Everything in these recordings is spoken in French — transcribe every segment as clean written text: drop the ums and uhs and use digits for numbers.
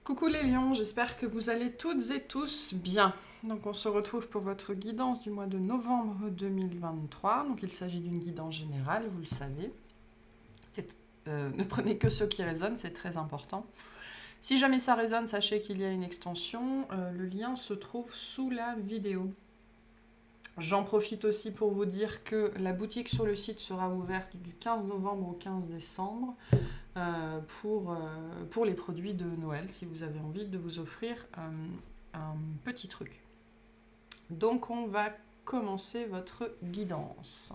Coucou les lions, j'espère que vous allez toutes et tous bien. Donc on se retrouve pour votre guidance du mois de novembre 2023. Donc il s'agit d'une guidance générale, vous le savez. Ne prenez que ce qui résonne, c'est très important. Si jamais ça résonne, sachez qu'il y a une extension. Le lien se trouve sous la vidéo. J'en profite aussi pour vous dire que la boutique sur le site sera ouverte du 15 novembre au 15 décembre pour les produits de Noël, si vous avez envie de vous offrir un petit truc. Donc on va commencer votre guidance.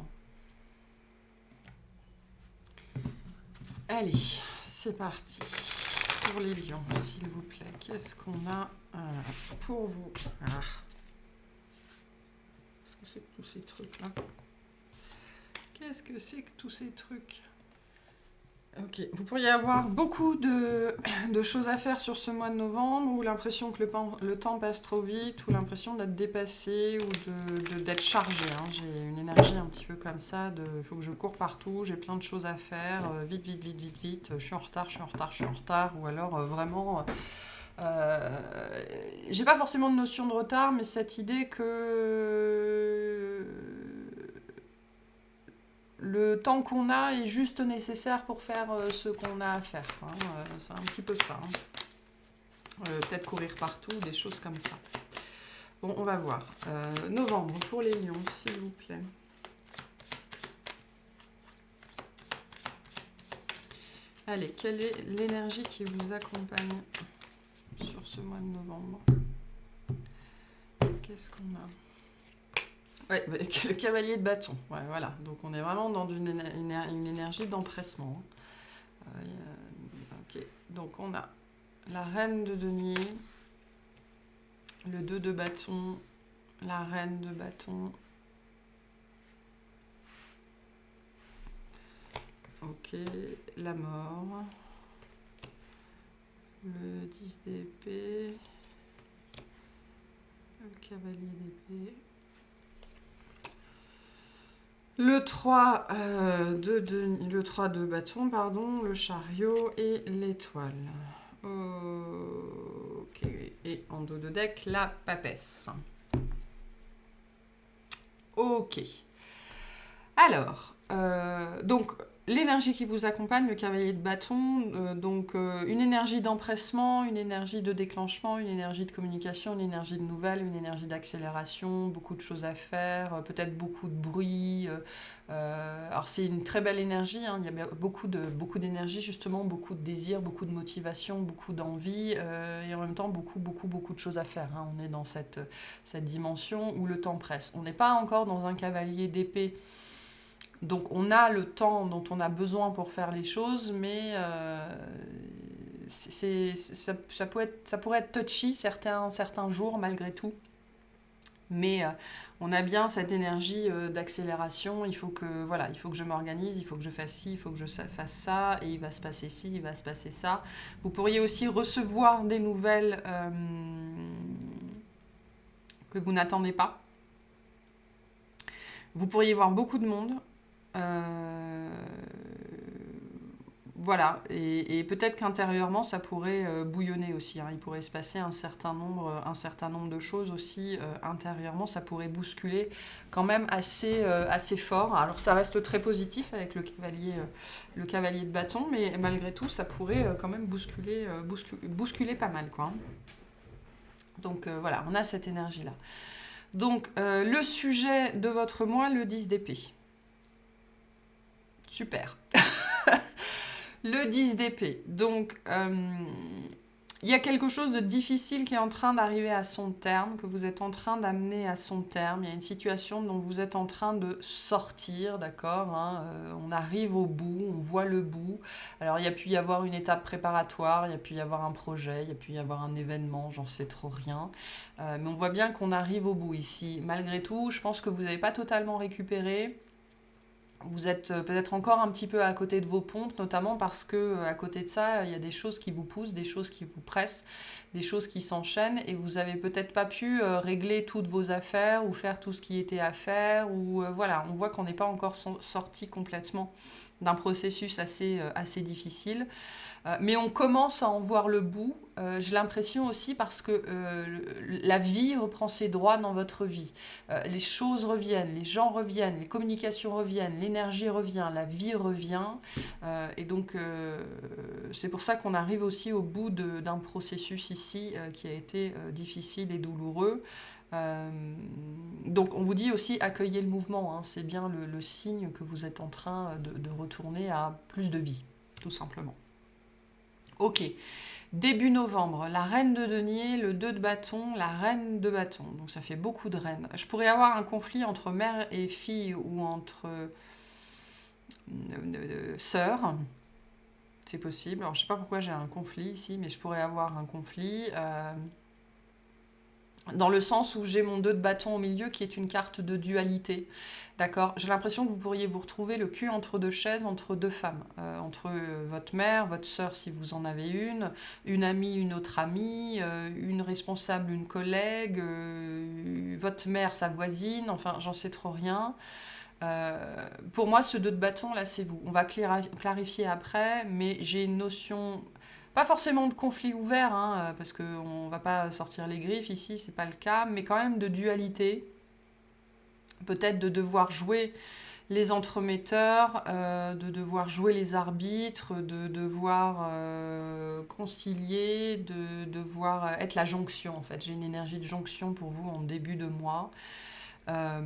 Allez, c'est parti. Pour les lions, s'il vous plaît, qu'est-ce qu'on a pour vous? Qu'est-ce que c'est que tous ces trucs-là? Qu'est-ce que c'est que tous ces trucs? Ok, vous pourriez avoir beaucoup de choses à faire sur ce mois de novembre, ou l'impression que le temps passe trop vite, ou l'impression d'être dépassé, ou d'être chargé. Hein. J'ai une énergie un petit peu comme ça, il faut que je cours partout, j'ai plein de choses à faire, vite, vite, vite, vite, vite, je suis en retard, je suis en retard, je suis en retard, ou alors vraiment... j'ai pas forcément de notion de retard, mais cette idée que le temps qu'on a est juste nécessaire pour faire ce qu'on a à faire. Hein. C'est un petit peu ça. Hein. Peut-être courir partout, des choses comme ça. Bon, on va voir. Novembre pour les lions, s'il vous plaît. Allez, quelle est l'énergie qui vous accompagne sur ce mois de novembre? Qu'est-ce qu'on a? Ouais, le cavalier de bâton. Ouais, voilà. Donc on est vraiment dans une énergie d'empressement. Ok. Donc on a la reine de denier, le 2 de bâton, la reine de bâton. Ok. La mort. Le 10 d'épée. Le cavalier d'épée. Le 3 de bâton, pardon, le chariot et l'étoile. Ok, et en dos de deck, la papesse. Ok. Alors, donc, l'énergie qui vous accompagne, le cavalier de bâton, une énergie d'empressement, une énergie de déclenchement, une énergie de communication, une énergie de nouvelles, une énergie d'accélération, beaucoup de choses à faire, peut-être beaucoup de bruit. Alors c'est une très belle énergie, hein, il y a beaucoup d'énergie justement, beaucoup de désir, beaucoup de motivation, beaucoup d'envie, et en même temps beaucoup de choses à faire. Hein. On est dans cette dimension où le temps presse. On n'est pas encore dans un cavalier d'épée. Donc on a le temps dont on a besoin pour faire les choses, mais ça pourrait être touchy certains jours malgré tout. Mais on a bien cette énergie d'accélération, il faut que je m'organise, il faut que je fasse ci, il faut que je fasse ça, et il va se passer ci, il va se passer ça. Vous pourriez aussi recevoir des nouvelles que vous n'attendez pas. Vous pourriez voir beaucoup de monde. Voilà, et peut-être qu'intérieurement ça pourrait bouillonner aussi, hein. Il pourrait se passer un certain nombre de choses aussi intérieurement, ça pourrait bousculer quand même assez fort. Alors ça reste très positif avec le cavalier de bâton, mais malgré tout ça pourrait quand même bousculer pas mal, quoi. Donc voilà, on a cette énergie là. Donc le sujet de votre mois, le 10 d'épée. Super. Le 10 d'épée. Donc, il y a quelque chose de difficile qui est en train d'arriver à son terme, que vous êtes en train d'amener à son terme. Il y a une situation dont vous êtes en train de sortir, d'accord, hein, on arrive au bout, on voit le bout. Alors, il y a pu y avoir une étape préparatoire, il y a pu y avoir un projet, il y a pu y avoir un événement, j'en sais trop rien. Mais on voit bien qu'on arrive au bout ici. Malgré tout, je pense que vous n'avez pas totalement récupéré. Vous êtes peut-être encore un petit peu à côté de vos pompes, notamment parce que à côté de ça, il y a des choses qui vous poussent, des choses qui vous pressent, des choses qui s'enchaînent, et vous n'avez peut-être pas pu régler toutes vos affaires ou faire tout ce qui était à faire. Ou voilà, on voit qu'on n'est pas encore sorti complètement d'un processus assez difficile. Mais on commence à en voir le bout. J'ai l'impression aussi parce que la vie reprend ses droits dans votre vie. Les choses reviennent, les gens reviennent, les communications reviennent, l'énergie revient, la vie revient. Et donc, c'est pour ça qu'on arrive aussi au bout d'un processus ici qui a été difficile et douloureux. Donc on vous dit aussi accueillez le mouvement, hein. C'est bien le signe que vous êtes en train de retourner à plus de vie, tout simplement. Ok, début novembre, la reine de denier, le 2 de bâton, la reine de bâton. Donc ça fait beaucoup de reines. Je pourrais avoir un conflit entre mère et fille ou entre sœurs. C'est possible. Alors je sais pas pourquoi j'ai un conflit ici, mais je pourrais avoir un conflit. Dans le sens où j'ai mon 2 de bâton au milieu qui est une carte de dualité. D'accord ? J'ai l'impression que vous pourriez vous retrouver le cul entre deux chaises, entre deux femmes. Entre votre mère, votre sœur si vous en avez une amie, une autre amie, une responsable, une collègue, votre mère, sa voisine, enfin j'en sais trop rien. Pour moi, ce 2 de bâton, là, c'est vous. On va clarifier après, mais j'ai une notion... Pas forcément de conflit ouvert, hein, parce qu'on ne va pas sortir les griffes ici, c'est pas le cas, mais quand même de dualité. Peut-être de devoir jouer les entremetteurs, de devoir jouer les arbitres, de devoir concilier, de devoir être la jonction, en fait. J'ai une énergie de jonction pour vous en début de mois. Dans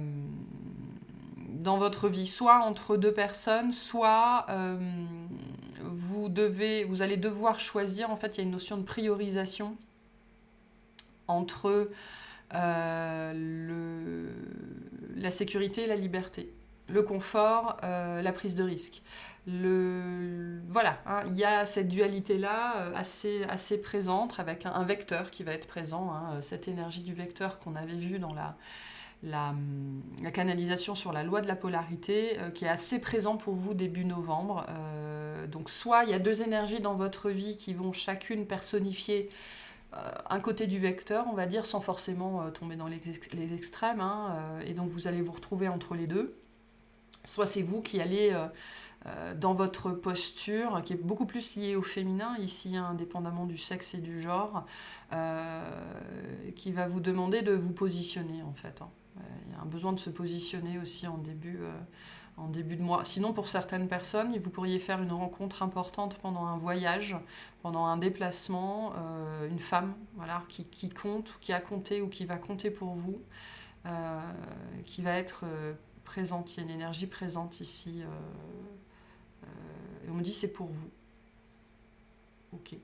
votre vie, soit entre deux personnes, soit vous allez devoir choisir. En fait, il y a une notion de priorisation entre la sécurité et la liberté, le confort, la prise de risque. Voilà, hein, il y a cette dualité-là assez présente avec un vecteur qui va être présent, hein, cette énergie du vecteur qu'on avait vu dans la canalisation sur la loi de la polarité qui est assez présent pour vous début novembre. Donc soit il y a deux énergies dans votre vie qui vont chacune personnifier un côté du vecteur, on va dire, sans forcément tomber dans les extrêmes, hein, et donc vous allez vous retrouver entre les deux. Soit c'est vous qui allez dans votre posture, qui est beaucoup plus liée au féminin, ici, hein, indépendamment du sexe et du genre, qui va vous demander de vous positionner, en fait, hein. Il y a un besoin de se positionner aussi en début de mois. Sinon, pour certaines personnes, vous pourriez faire une rencontre importante pendant un voyage, pendant un déplacement, une femme, voilà, qui compte, qui a compté ou qui va compter pour vous, qui va être présente. Il y a une énergie présente ici. Et on me dit c'est pour vous. Ok.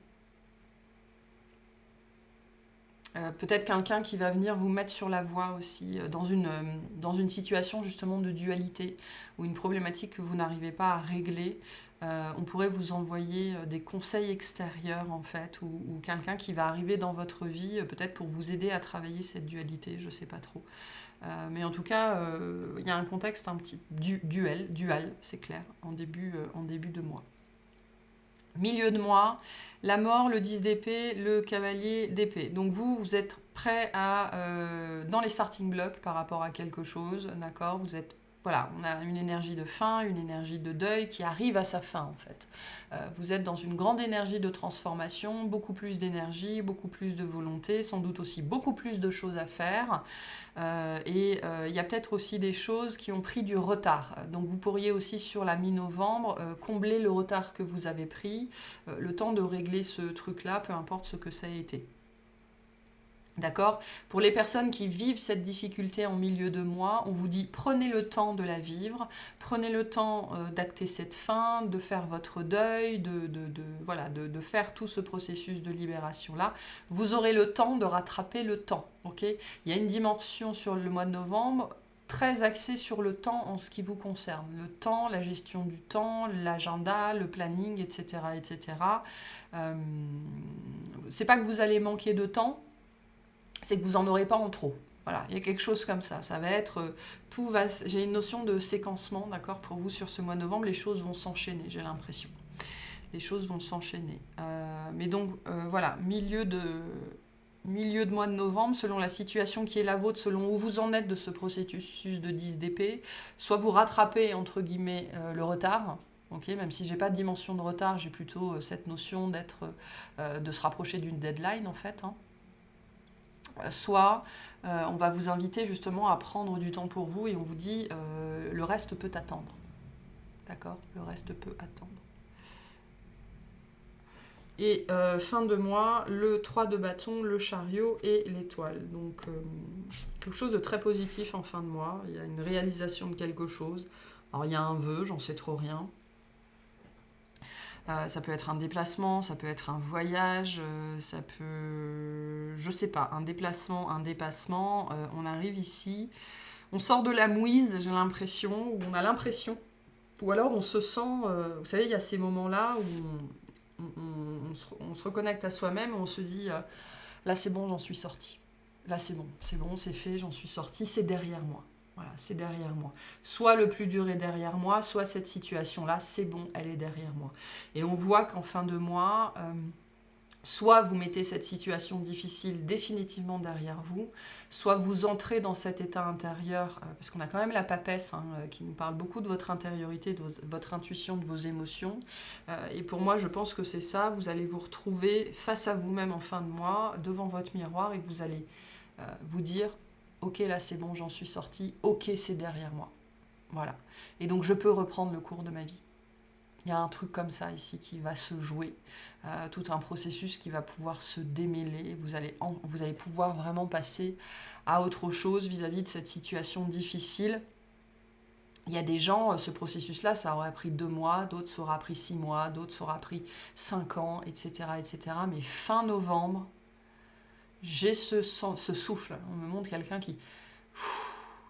Peut-être quelqu'un qui va venir vous mettre sur la voie aussi, dans une situation justement de dualité, ou une problématique que vous n'arrivez pas à régler. On pourrait vous envoyer des conseils extérieurs en fait, ou quelqu'un qui va arriver dans votre vie, peut-être pour vous aider à travailler cette dualité, je ne sais pas trop. Mais en tout cas, il y a un contexte un petit dual, c'est clair, en début de mois. Milieu de mois, la mort, le 10 d'épée, le cavalier d'épée. Donc vous êtes prêt dans les starting blocks par rapport à quelque chose, d'accord ? Vous êtes, voilà, on a une énergie de fin, une énergie de deuil qui arrive à sa fin en fait. Vous êtes dans une grande énergie de transformation, beaucoup plus d'énergie, beaucoup plus de volonté, sans doute aussi beaucoup plus de choses à faire. Et il y a peut-être aussi des choses qui ont pris du retard. Donc vous pourriez aussi sur la mi-novembre combler le retard que vous avez pris, le temps de régler ce truc-là, peu importe ce que ça a été. D'accord ? Pour les personnes qui vivent cette difficulté en milieu de mois, on vous dit prenez le temps de la vivre, prenez le temps d'acter cette fin, de faire votre deuil, de faire tout ce processus de libération-là. Vous aurez le temps de rattraper le temps. Okay ? Il y a une dimension sur le mois de novembre très axée sur le temps en ce qui vous concerne. Le temps, la gestion du temps, l'agenda, le planning, etc. etc. C'est pas que vous allez manquer de temps, c'est que vous n'en aurez pas en trop. Voilà, il y a quelque chose comme ça. Ça va être j'ai une notion de séquencement, d'accord, pour vous sur ce mois de novembre. Les choses vont s'enchaîner, j'ai l'impression. Les choses vont s'enchaîner. Mais donc, voilà, milieu de mois de novembre, selon la situation qui est la vôtre, selon où vous en êtes de ce processus de 10 d'épée, soit vous rattrapez, entre guillemets, le retard, Okay, même si j'ai pas de dimension de retard, j'ai plutôt cette notion de se rapprocher d'une deadline en fait. Hein. Soit on va vous inviter justement à prendre du temps pour vous et on vous dit le reste peut attendre. D'accord? Le reste peut attendre. Et fin de mois, le 3 de bâton, le chariot et l'étoile. Donc quelque chose de très positif en fin de mois. Il y a une réalisation de quelque chose. Alors il y a un vœu, j'en sais trop rien. Ça peut être un déplacement, ça peut être un voyage, ça peut... Je sais pas, un déplacement, un dépassement. On arrive ici, on sort de la mouise, j'ai l'impression, ou on a l'impression. Ou alors on se sent... vous savez, il y a ces moments-là où on se reconnecte à soi-même, on se dit là c'est bon, j'en suis sortie. Là c'est bon, c'est fait, j'en suis sortie, c'est derrière moi. Voilà, c'est derrière moi. Soit le plus dur est derrière moi, soit cette situation-là, c'est bon, elle est derrière moi. Et on voit qu'en fin de mois, soit vous mettez cette situation difficile définitivement derrière vous, soit vous entrez dans cet état intérieur, parce qu'on a quand même la papesse qui nous parle beaucoup de votre intériorité, de votre intuition, de vos émotions. Et pour moi, je pense que c'est ça, vous allez vous retrouver face à vous-même en fin de mois, devant votre miroir, et que vous allez vous dire ok, là c'est bon, j'en suis sortie, ok, c'est derrière moi. Voilà. Et donc je peux reprendre le cours de ma vie. Il y a un truc comme ça ici qui va se jouer, tout un processus qui va pouvoir se démêler. Vous allez pouvoir vraiment passer à autre chose vis-à-vis de cette situation difficile. Il y a des gens, ce processus-là, ça aurait pris 2 mois, d'autres ça aura pris 6 mois, d'autres ça aura pris 5 ans, etc., etc. Mais fin novembre, j'ai ce souffle. On me montre quelqu'un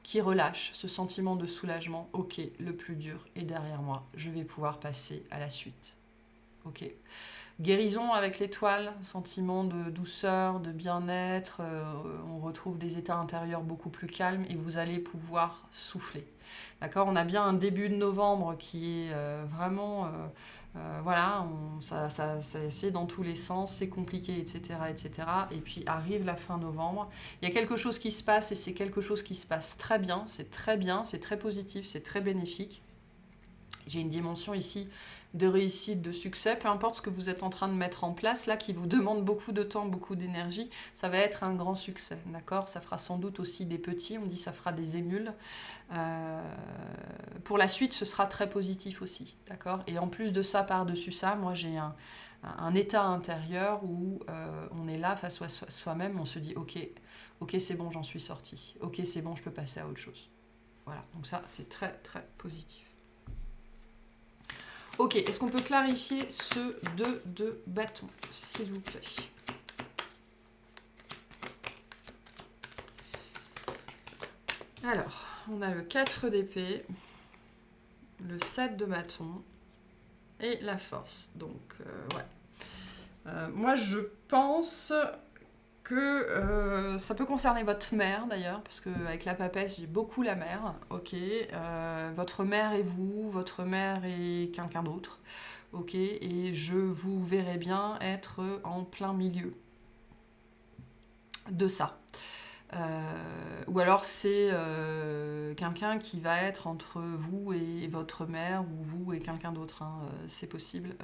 qui relâche, ce sentiment de soulagement. Ok, le plus dur est derrière moi. Je vais pouvoir passer à la suite. Ok. Guérison avec l'étoile, sentiment de douceur, de bien-être. On retrouve des états intérieurs beaucoup plus calmes et vous allez pouvoir souffler. D'accord? On a bien un début de novembre qui est vraiment... voilà, c'est dans tous les sens, c'est compliqué, etc., etc. Et puis arrive la fin novembre. Il y a quelque chose qui se passe et c'est quelque chose qui se passe très bien, c'est très positif, c'est très bénéfique. J'ai une dimension ici de réussite, de succès, peu importe ce que vous êtes en train de mettre en place, là, qui vous demande beaucoup de temps, beaucoup d'énergie, ça va être un grand succès, d'accord? Ça fera sans doute aussi des petits, on dit ça fera des émules. Pour la suite, ce sera très positif aussi, d'accord? Et en plus de ça, par-dessus ça, moi j'ai un état intérieur où on est là face à soi-même, on se dit ok, c'est bon, j'en suis sortie, ok, c'est bon, je peux passer à autre chose. Voilà, donc ça, c'est très positif. Ok, est-ce qu'on peut clarifier ce 2 de bâton, s'il vous plaît? Alors, on a le 4 d'épée, le 7 de bâton et la force. Donc, ouais. Moi, je pense que ça peut concerner votre mère d'ailleurs, parce qu'avec la papesse, j'ai beaucoup la mère. Ok, votre mère et vous, votre mère et quelqu'un d'autre. Ok, et je vous verrai bien être en plein milieu de ça. Ou alors c'est quelqu'un qui va être entre vous et votre mère ou vous et quelqu'un d'autre, hein, c'est possible.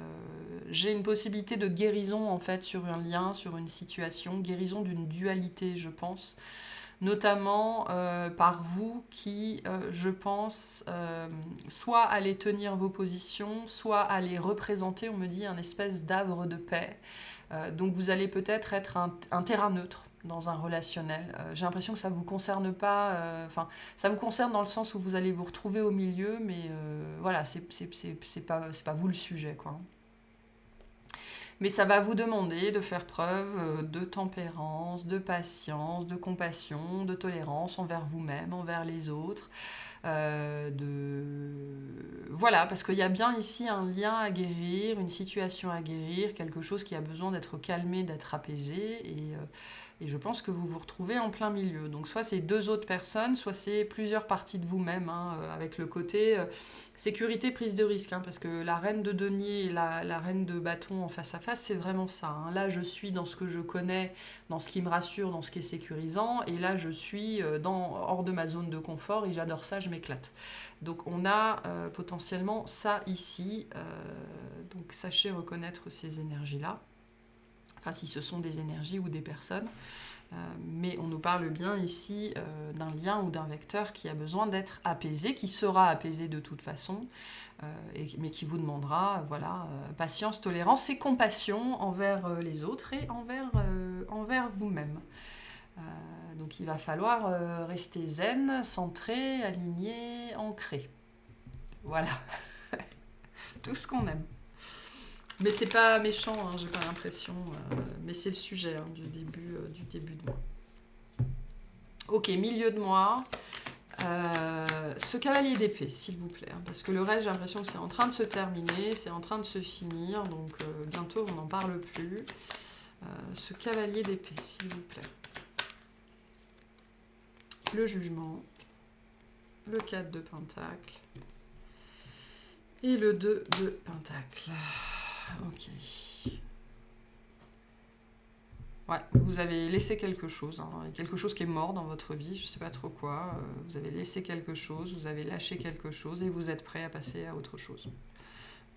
J'ai une possibilité de guérison en fait sur un lien, sur une situation, guérison d'une dualité je pense, notamment par vous qui je pense soit allez tenir vos positions, soit allez représenter, on me dit, un espèce d'havre de paix. Donc vous allez peut-être être un terrain neutre dans un relationnel. J'ai l'impression que ça ne vous concerne pas, ça vous concerne dans le sens où vous allez vous retrouver au milieu, mais voilà, c'est pas vous le sujet, quoi. Mais ça va vous demander de faire preuve de tempérance, de patience, de compassion, de tolérance envers vous-même, envers les autres. Voilà, parce qu'il y a bien ici un lien à guérir, une situation à guérir, quelque chose qui a besoin d'être calmé, d'être apaisé, et je pense que vous vous retrouvez en plein milieu. Donc soit c'est 2 autres personnes, soit c'est plusieurs parties de vous-même, hein, avec le côté sécurité, prise de risque, hein, parce que la reine de denier et la reine de bâton en face à face, c'est vraiment ça. Hein. Là, je suis dans ce que je connais, dans ce qui me rassure, dans ce qui est sécurisant, et là, je suis hors de ma zone de confort, et j'adore ça, je m'éclate. Donc on a potentiellement ça ici. Donc sachez reconnaître ces énergies-là. Enfin, si ce sont des énergies ou des personnes. Mais on nous parle bien ici d'un lien ou d'un vecteur qui a besoin d'être apaisé, qui sera apaisé de toute façon, mais qui vous demandera patience, tolérance et compassion envers les autres et envers vous-même. Donc il va falloir rester zen, centré, aligné, ancré. Voilà, tout ce qu'on aime. Mais c'est pas méchant, hein, j'ai pas l'impression, mais c'est le sujet du début de mois. Ok, milieu de mois. Ce cavalier d'épée, s'il vous plaît, hein, parce que le reste, j'ai l'impression que c'est en train de se terminer, c'est en train de se finir, donc bientôt on n'en parle plus. Ce cavalier d'épée, s'il vous plaît. Le jugement, le 4 de pentacle et le 2 de pentacle. Ok. Ouais, vous avez laissé quelque chose, hein, quelque chose qui est mort dans votre vie, je ne sais pas trop quoi. Vous avez laissé quelque chose, vous avez lâché quelque chose et vous êtes prêt à passer à autre chose.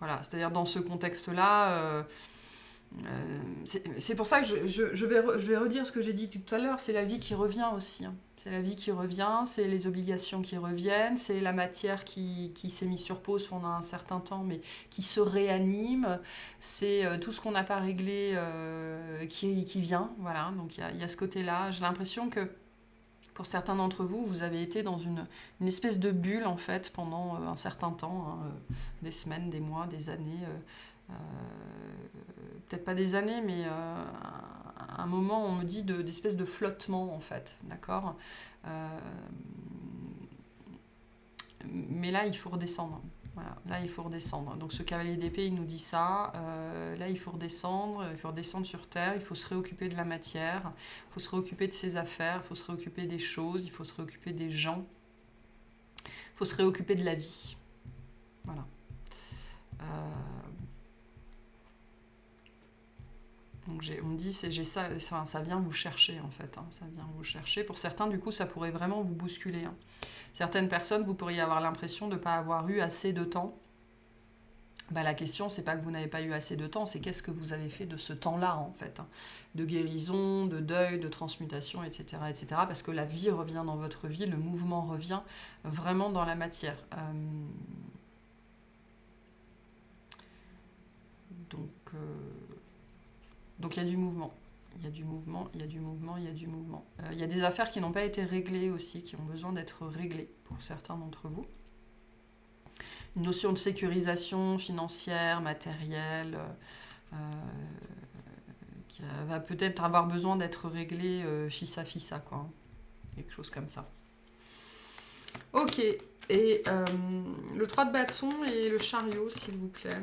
Voilà, c'est-à-dire dans ce contexte-là, c'est pour ça que je vais redire ce que j'ai dit tout à l'heure, c'est la vie qui revient aussi. Hein. C'est la vie qui revient, c'est les obligations qui reviennent, c'est la matière qui s'est mise sur pause pendant un certain temps, mais qui se réanime. C'est tout ce qu'on n'a pas réglé qui vient. Voilà, donc il y a ce côté-là. J'ai l'impression que pour certains d'entre vous, vous avez été dans une espèce de bulle, en fait, pendant un certain temps, hein, des semaines, des mois, des années. Peut-être pas des années, mais un moment, on me dit d'espèce de flottement, en fait, d'accord. Mais là, il faut redescendre. Voilà, là, il faut redescendre. Donc, ce cavalier d'épée, il nous dit ça. Là, il faut redescendre sur Terre, il faut se réoccuper de la matière, il faut se réoccuper de ses affaires, il faut se réoccuper des choses, il faut se réoccuper des gens, il faut se réoccuper de la vie. Voilà. Donc on me dit, ça vient vous chercher en fait, hein, ça vient vous chercher. Pour certains, du coup, ça pourrait vraiment vous bousculer. Hein. Certaines personnes, vous pourriez avoir l'impression de ne pas avoir eu assez de temps. Bah, la question, c'est pas que vous n'avez pas eu assez de temps, c'est qu'est-ce que vous avez fait de ce temps-là en fait, hein, de guérison, de deuil, de transmutation, etc., etc. Parce que la vie revient dans votre vie, le mouvement revient vraiment dans la matière. Donc il y a du mouvement. Il y a du mouvement. Il y a des affaires qui n'ont pas été réglées aussi, qui ont besoin d'être réglées pour certains d'entre vous. Une notion de sécurisation financière, matérielle, qui va peut-être avoir besoin d'être réglée fissa, quoi. Quelque chose comme ça. Ok. Et le 3 de bâton et le chariot, s'il vous plaît.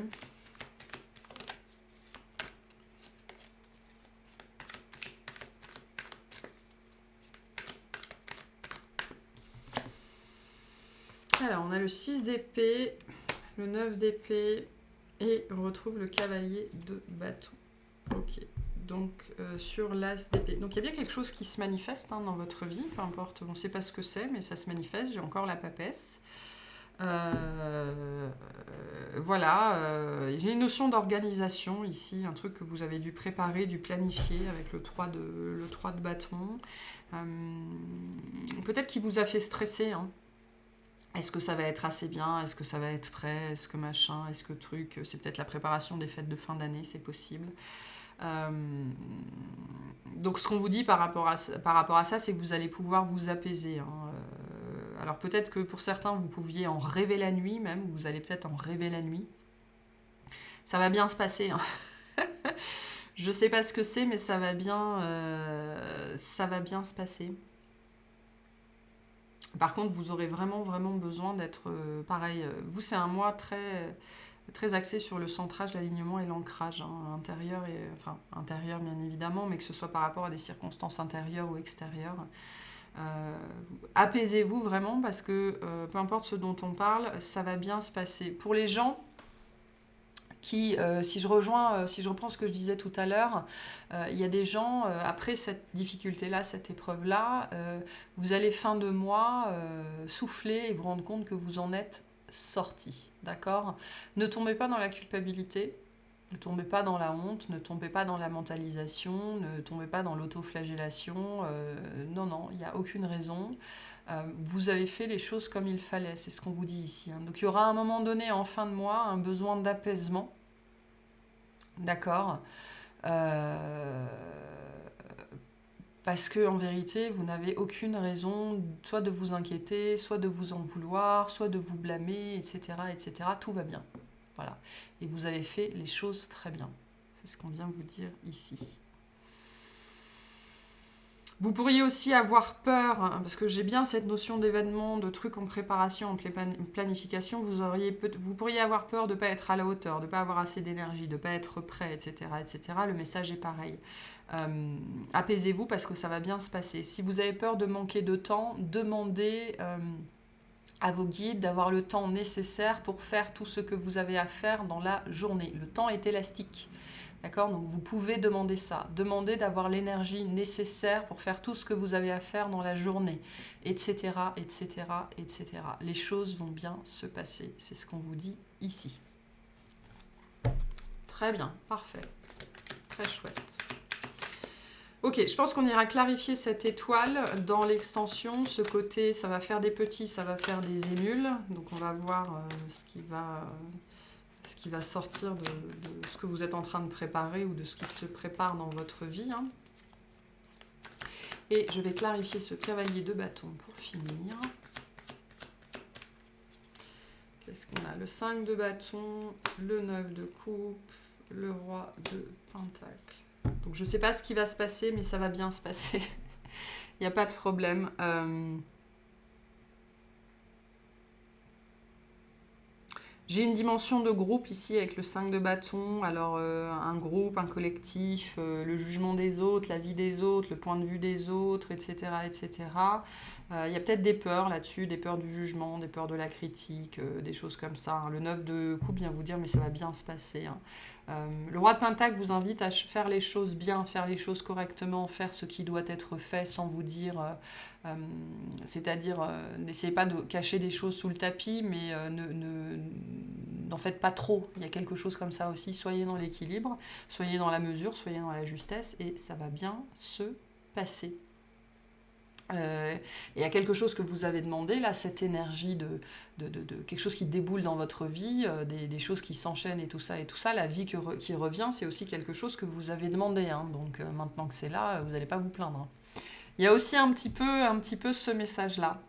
Alors, on a le 6 d'épée, le 9 d'épée, et on retrouve le cavalier de bâton. Ok, donc sur l'as d'épée. Donc, il y a bien quelque chose qui se manifeste dans votre vie, peu importe, on ne sait pas ce que c'est, mais ça se manifeste. J'ai encore la papesse. Voilà, j'ai une notion d'organisation ici, un truc que vous avez dû préparer, dû planifier avec le 3 de bâton. Peut-être qu'il vous a fait stresser, hein. Est-ce que ça va être assez bien? Est-ce que ça va être prêt? Est-ce que machin? Est-ce que truc? C'est peut-être la préparation des fêtes de fin d'année, c'est possible. Donc ce qu'on vous dit par rapport à ça, c'est que vous allez pouvoir vous apaiser. Hein. Alors peut-être que pour certains, vous pouviez en rêver la nuit même, ou vous allez peut-être en rêver la nuit. Ça va bien se passer. Hein. Je sais pas ce que c'est, mais ça va bien se passer. Par contre, vous aurez vraiment besoin d'être pareil. Vous, c'est un mois très, très axé sur le centrage, l'alignement et l'ancrage, hein, intérieur bien évidemment, mais que ce soit par rapport à des circonstances intérieures ou extérieures. Apaisez-vous vraiment parce que peu importe ce dont on parle, ça va bien se passer. Pour les gens qui, si je reprends ce que je disais tout à l'heure, il y a des gens, après cette difficulté-là, cette épreuve-là, vous allez fin de mois souffler et vous rendre compte que vous en êtes sorti, d'accord? Ne tombez pas dans la culpabilité, ne tombez pas dans la honte, ne tombez pas dans la mentalisation, ne tombez pas dans l'autoflagellation, non, non, il n'y a aucune raison. Vous avez fait les choses comme il fallait, c'est ce qu'on vous dit ici, hein. Donc il y aura à un moment donné, en fin de mois, un besoin d'apaisement, d'accord? Parce que en vérité, vous n'avez aucune raison soit de vous inquiéter, soit de vous en vouloir, soit de vous blâmer, etc., etc. Tout va bien. Voilà. Et vous avez fait les choses très bien. C'est ce qu'on vient vous dire ici. Vous pourriez aussi avoir peur, hein, parce que j'ai bien cette notion d'événement, de trucs en préparation, en planification, vous pourriez avoir peur de ne pas être à la hauteur, de ne pas avoir assez d'énergie, de ne pas être prêt, etc., etc. Le message est pareil. Apaisez-vous parce que ça va bien se passer. Si vous avez peur de manquer de temps, demandez à vos guides d'avoir le temps nécessaire pour faire tout ce que vous avez à faire dans la journée. Le temps est élastique. D'accord? Donc vous pouvez demander ça. Demandez d'avoir l'énergie nécessaire pour faire tout ce que vous avez à faire dans la journée, etc., etc., etc. Les choses vont bien se passer. C'est ce qu'on vous dit ici. Très bien, parfait. Très chouette. Ok, je pense qu'on ira clarifier cette étoile dans l'extension. Ce côté, ça va faire des petits, ça va faire des émules. Donc on va voir ce qui va sortir de ce que vous êtes en train de préparer ou de ce qui se prépare dans votre vie, hein. Et je vais clarifier ce cavalier de bâton pour finir. Qu'est-ce qu'on a? Le 5 de bâton, le 9 de coupe, le roi de pentacle. Donc je ne sais pas ce qui va se passer, mais ça va bien se passer. Il n'y a pas de problème. J'ai une dimension de groupe ici avec le 5 de bâton. Alors un groupe, un collectif, le jugement des autres, la vie des autres, le point de vue des autres, etc., etc. Il y a peut-être des peurs là-dessus, des peurs du jugement, des peurs de la critique, des choses comme ça, hein. Le 9 de coupe vient vous dire, mais ça va bien se passer, hein. Le roi de pentacle vous invite à faire les choses bien, faire les choses correctement, faire ce qui doit être fait sans vous dire... c'est-à-dire, n'essayez pas de cacher des choses sous le tapis, mais n'en faites pas trop. Il y a quelque chose comme ça aussi. Soyez dans l'équilibre, soyez dans la mesure, soyez dans la justesse, et ça va bien se passer. Et il y a quelque chose que vous avez demandé, là, cette énergie de quelque chose qui déboule dans votre vie, des choses qui s'enchaînent et tout ça, la vie qui revient, c'est aussi quelque chose que vous avez demandé, hein. Donc maintenant que c'est là, vous n'allez pas vous plaindre, hein. Il y a aussi un petit peu ce message-là.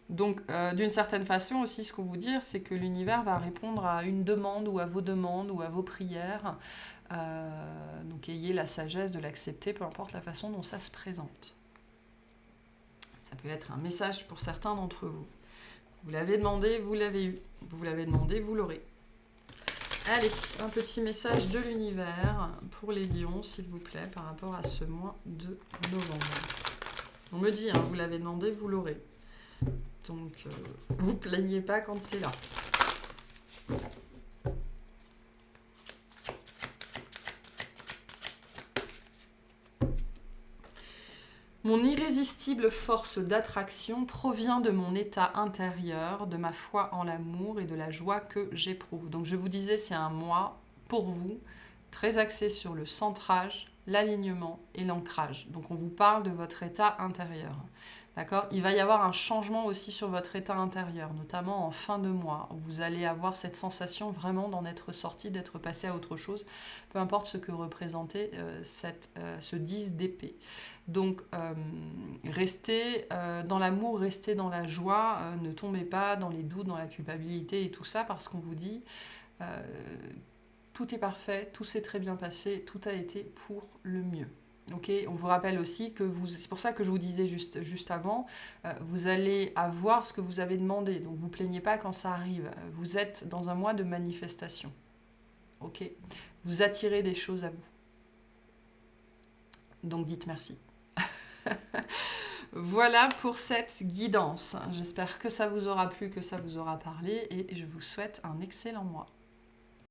Donc, d'une certaine façon aussi, ce qu'on vous dit, c'est que l'univers va répondre à une demande ou à vos demandes ou à vos prières. Donc, ayez la sagesse de l'accepter, peu importe la façon dont ça se présente. Ça peut être un message pour certains d'entre vous. Vous l'avez demandé, vous l'avez eu. Vous l'avez demandé, vous l'aurez. Allez, un petit message de l'univers pour les lions, s'il vous plaît, par rapport à ce mois de novembre. On me dit, hein, vous l'avez demandé, vous l'aurez. Donc, vous plaignez pas quand c'est là. Mon irrésistible force d'attraction provient de mon état intérieur, de ma foi en l'amour et de la joie que j'éprouve. Donc je vous disais, c'est un mois pour vous, très axé sur le centrage, l'alignement et l'ancrage. Donc on vous parle de votre état intérieur. D'accord ? Il va y avoir un changement aussi sur votre état intérieur, notamment en fin de mois, où vous allez avoir cette sensation vraiment d'en être sorti, d'être passé à autre chose, peu importe ce que représentait ce 10 d'épée. Donc, restez dans l'amour, restez dans la joie, ne tombez pas dans les doutes, dans la culpabilité et tout ça, parce qu'on vous dit, tout est parfait, tout s'est très bien passé, tout a été pour le mieux. Okay, on vous rappelle aussi que c'est pour ça que je vous disais juste avant, vous allez avoir ce que vous avez demandé, donc vous ne plaignez pas quand ça arrive. Vous êtes dans un mois de manifestation. Okay, vous attirez des choses à vous. Donc dites merci. Voilà pour cette guidance. J'espère que ça vous aura plu, que ça vous aura parlé, et je vous souhaite un excellent mois.